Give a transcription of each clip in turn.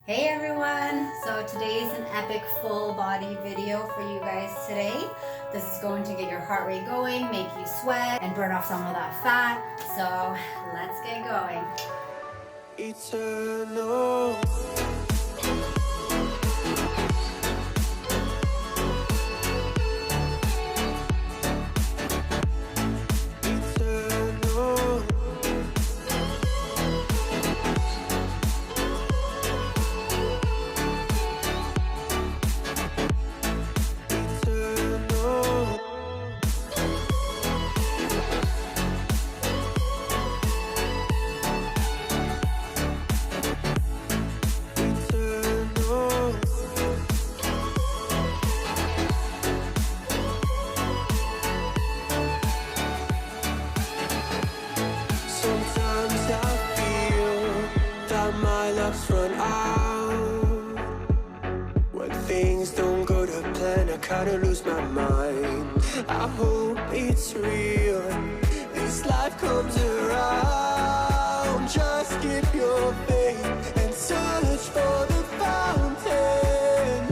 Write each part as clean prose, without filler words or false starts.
Hey everyone! So today is an epic full body video for you guys today. This is going to get your heart rate going, make you sweat, and burn off some of that fat. So let's get going. Eternal. My luck's run out. When things don't go to plan, I kinda lose my mind. I hope it's real, this life comes around. Just keep your faith and search for the fountain.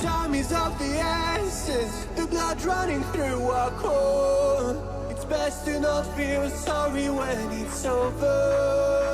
Time is of the essence, the blood running through our core. It's best to not feel sorry when it's over.